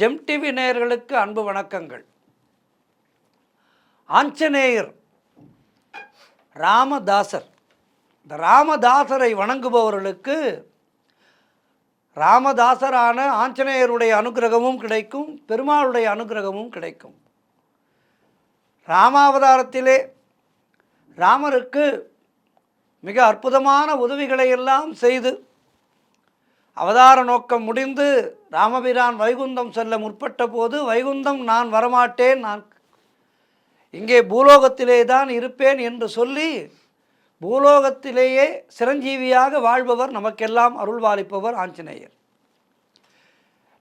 GeM TV நேயர்களுக்கு அன்பு வணக்கங்கள். ஆஞ்சநேயர் ராமதாசர். இந்த ராமதாசரை வணங்குபவர்களுக்கு ராமதாசரான ஆஞ்சநேயருடைய அனுக்கிரகமும் கிடைக்கும், பெருமாளுடைய அனுக்கிரகமும் கிடைக்கும். ராமாவதாரத்திலே ராமருக்கு மிக அற்புதமான உதவிகளை எல்லாம் செய்து அவதார நோக்கம் முடிந்து ராமபிரான் வைகுந்தம் செல்ல முற்பட்ட போது, வைகுந்தம் நான் வரமாட்டேன், நான் இங்கே பூலோகத்திலே தான் இருப்பேன் என்று சொல்லி பூலோகத்திலேயே சிரஞ்சீவியாக வாழ்பவர், நமக்கெல்லாம் அருள்வாளிப்பவர் ஆஞ்சநேயர்.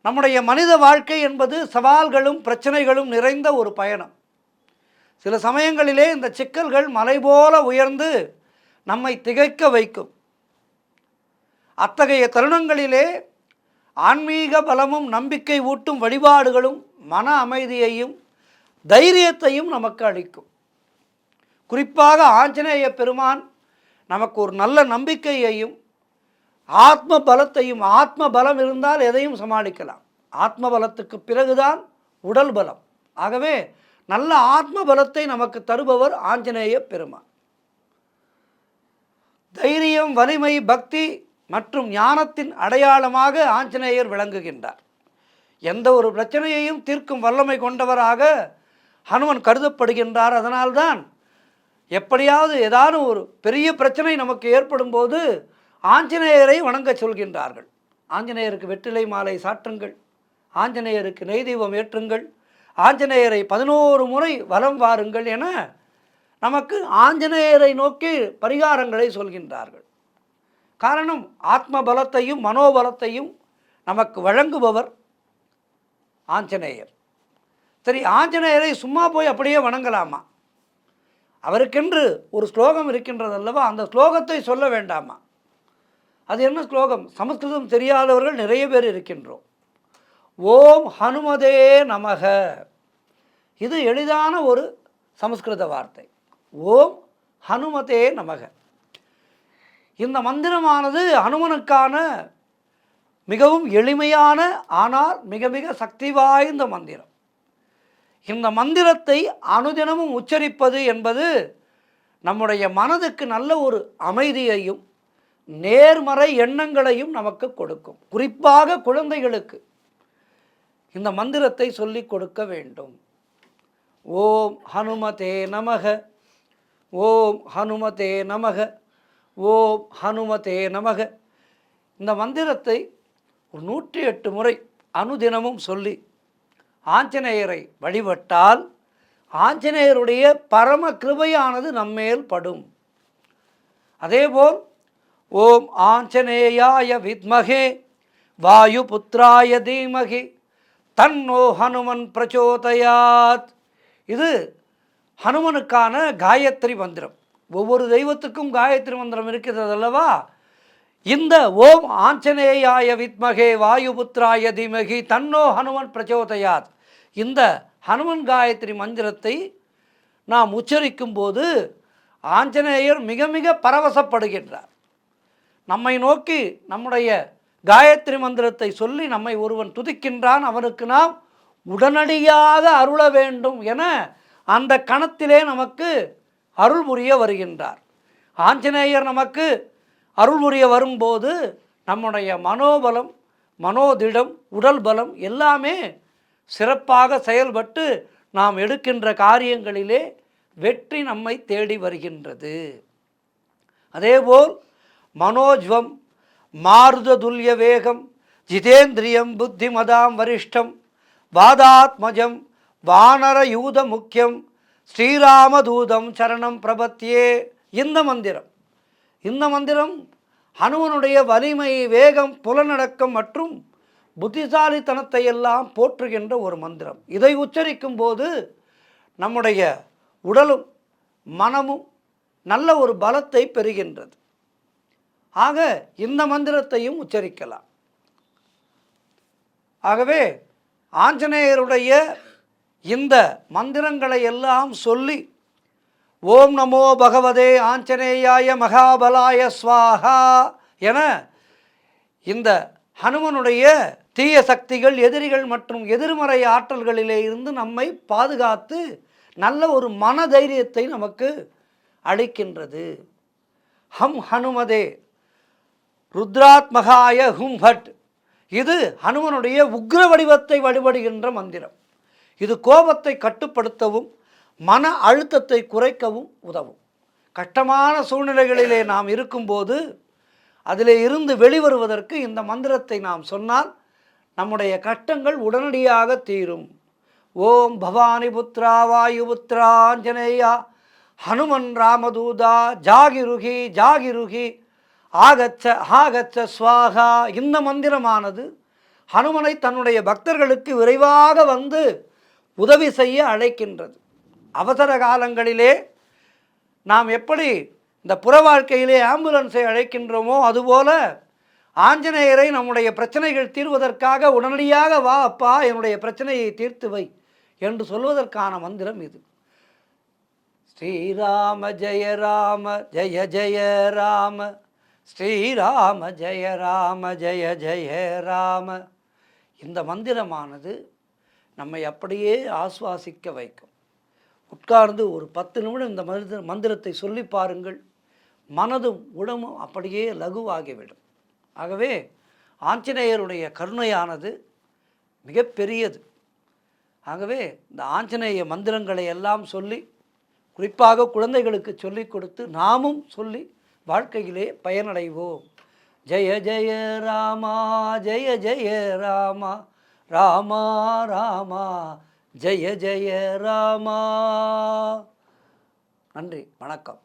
நம்முடைய மனித வாழ்க்கை என்பது சவால்களும் பிரச்சனைகளும் நிறைந்த ஒரு பயணம். சில சமயங்களிலே இந்த சிக்கல்கள் மலை போல உயர்ந்து நம்மை திகைக்க வைக்கும். அத்தகைய தருணங்களிலே ஆன்மீக பலமும் நம்பிக்கை ஊட்டும் வழிபாடுகளும் மன அமைதியையும் தைரியத்தையும் நமக்கு அளிக்கும். குறிப்பாக ஆஞ்சநேய பெருமான் நமக்கு ஒரு நல்ல நம்பிக்கையையும் ஆத்ம பலத்தையும், ஆத்ம பலம் இருந்தால் எதையும் சமாளிக்கலாம். ஆத்ம பலத்துக்கு பிறகுதான் உடல் பலம். ஆகவே நல்ல ஆத்ம பலத்தை நமக்கு தருபவர் ஆஞ்சநேய பெருமான். தைரியம், வலிமை, பக்தி மற்றும் ஞானத்தின் அடையாளமாக ஆஞ்சநேயர் விளங்குகின்றார். எந்த ஒரு பிரச்சனையையும் தீர்க்கும் வல்லமை கொண்டவராக ஹனுமன் கருதப்படுகின்றார். அதனால்தான் எப்படியாவது ஏதாவது ஒரு பெரிய பிரச்சனை நமக்கு ஏற்படும் போது ஆஞ்சநேயரை வணங்க சொல்கின்றார்கள். ஆஞ்சநேயருக்கு வெற்றிலை மாலை சாற்றுங்கள், ஆஞ்சநேயருக்கு நெய் தீபம் ஏற்றுங்கள், ஆஞ்சநேயரை 11 முறை வலம் வாருங்கள் என நமக்கு ஆஞ்சநேயரை நோக்கி பரிகாரங்களை சொல்கின்றார்கள். காரணம், ஆத்ம பலத்தையும் மனோபலத்தையும் நமக்கு வழங்குபவர் ஆஞ்சநேயர். சரி, ஆஞ்சநேயரை சும்மா போய் அப்படியே வணங்கலாமா? அவருக்கென்று ஒரு ஸ்லோகம் இருக்கின்றது அல்லவா? அந்த ஸ்லோகத்தை சொல்ல வேண்டாமா? அது என்ன ஸ்லோகம்? சமஸ்கிருதம் தெரியாதவர்கள் நிறைய பேர் இருக்கின்றோம். ஓம் ஹனுமதே நமக. இது எளிதான ஒரு சமஸ்கிருத வார்த்தை. ஓம் ஹனுமதே நமக. இந்த மந்திரமானது ஹனுமனுக்கான மிகவும் எளிமையான ஆனால் மிக மிக சக்தி வாய்ந்த மந்திரம். இந்த மந்திரத்தை அனுதினமும் உச்சரிப்பது என்பது நம்முடைய மனதுக்கு நல்ல ஒரு அமைதியையும் நேர்மறை எண்ணங்களையும் நமக்கு கொடுக்கும். குறிப்பாக குழந்தைகளுக்கு இந்த மந்திரத்தை சொல்லிக் கொடுக்க வேண்டும். ஓம் ஹனுமதே நமக, ஓம் ஹனுமதே நமக, ஓம் ஹனுமதே நமக. இந்த மந்திரத்தை ஒரு 108 முறை அனுதினமும் சொல்லி ஆஞ்சநேயரை வழிபட்டால் ஆஞ்சநேயருடைய பரம கிருபையானது நம்மேல் படும். அதேபோல் ஓம் ஆஞ்சநேயாய வித்மகே வாயுபுத்ராய தீமகி தன்னோ ஹனுமன் பிரச்சோதயாத். இது ஹனுமனுக்கான காயத்ரி மந்திரம். ஒவ்வொரு தெய்வத்துக்கும் காயத்ரி மந்திரம் இருக்கிறது அல்லவா? இந்த ஓம் ஆஞ்சநேயாய வித்மகே வாயுபுத்ராய தீமகி தன்னோ ஹனுமன் பிரச்சோதயாத், இந்த ஹனுமன் காயத்ரி மந்திரத்தை நாம் உச்சரிக்கும் போது ஆஞ்சநேயர் மிக மிக பரவசப்படுகின்றார். நம்மை நோக்கி நம்முடைய காயத்ரி மந்திரத்தை சொல்லி நம்மை ஒருவன் துதிக்கின்றான், அவனுக்கு நாம் உடனடியாக அருள வேண்டும் என அந்த கணத்திலே நமக்கு அருள் புரிய வருகின்றார். ஆஞ்சநேயர் நமக்கு அருள் புரிய வரும்போது நம்முடைய மனோபலம், மனோதிடம், உடல் பலம் எல்லாமே சிறப்பாக செயல்பட்டு நாம் எடுக்கின்ற காரியங்களிலே வெற்றி நம்மை தேடி வருகின்றது. அதேபோல் மனோஜ்வம் மாருததுல்ய வேகம் ஜிதேந்திரியம் புத்திமதாம் வரிஷ்டம் வாதாத்மஜம் வானர யூத முக்கியம் ஸ்ரீராமதூதம் சரணம் பிரபத்தியே. இந்த மந்திரம் ஹனுமனுடைய வலிமை, வேகம், புலனடக்கம் மற்றும் புத்திசாலித்தனத்தை எல்லாம் போற்றுகின்ற ஒரு மந்திரம். இதை உச்சரிக்கும் போது நம்முடைய உடலும் மனமும் நல்ல ஒரு பலத்தை பெறுகின்றது. ஆக இந்த மந்திரத்தையும் உச்சரிக்கலாம். ஆகவே ஆஞ்சநேயருடைய இந்த மந்திரங்களை எல்லாம் சொல்லி ஓம் நமோ பகவதே ஆஞ்சநேயாய மகாபலாய ஸ்வாஹா என இந்த ஹனுமனுடைய தீய சக்திகள், எதிரிகள் மற்றும் எதிர்மறை ஆற்றல்களிலே இருந்து நம்மை பாதுகாத்து நல்ல ஒரு மன தைரியத்தை நமக்கு அளிக்கின்றது. ஹம் ஹனுமதே ருத்ராத்மகாய ஹும் ஹட். இது ஹனுமனுடைய உக்ர வடிவத்தை வழிபடுகின்ற மந்திரம். இது கோபத்தை கட்டுப்படுத்தவும் மன அழுத்தத்தை குறைக்கவும் உதவும். கஷ்டமான சூழ்நிலைகளிலே நாம் இருக்கும்போது அதிலே இருந்து வெளிவருவதற்கு இந்த மந்திரத்தை நாம் சொன்னால் நம்முடைய கஷ்டங்கள் உடனடியாக தீரும். ஓம் பவானி புத்ரா வாயுபுத்ரா ஆஞ்சநேயா ஹனுமன் ராமதூதா ஜாகிருகி ஜாகிருகி ஆகச்ச ஆகச்ச ஸ்வாகா. இந்த மந்திரமானது ஹனுமனை தன்னுடைய பக்தர்களுக்கு விரைவாக வந்து உதவி செய்ய அழைக்கின்றது. அவசர காலங்களிலே நாம் எப்படி இந்த புற வாழ்க்கையிலே ஆம்புலன்ஸை அழைக்கின்றோமோ அதுபோல ஆஞ்சநேயரை நம்முடைய பிரச்சனைகள் தீர்வதற்காக உடனடியாக வா அப்பா, என்னுடைய பிரச்சனையை தீர்த்து வை என்று சொல்வதற்கான மந்திரம் இது. ஸ்ரீராம ஜெய ராம ஜெய ஜெய ராம, ஸ்ரீராம ஜெய ராம ஜெய ஜெய ராம. இந்த மந்திரமானது நம்மை அப்படியே ஆஸ்வாசிக்க வைக்கும். உட்கார்ந்து ஒரு 10 நிமிடம் இந்த மந்திரத்தை சொல்லி பாருங்கள். மனதும் உடம்பும் அப்படியே லகுவாகிவிடும். ஆகவே ஆஞ்சநேயருடைய கருணையானது மிகப்பெரியது. ஆகவே இந்த ஆஞ்சநேய மந்திரங்களை எல்லாம் சொல்லி, குறிப்பாக குழந்தைகளுக்கு சொல்லிக் கொடுத்து நாமும் சொல்லி வாழ்க்கையிலே பயனடைவோம். ஜெய ஜெய ராமா ஜெய ஜெய ராமா, ராமா ராமா ஜெய ஜெய ராமா. நன்றி, வணக்கம்.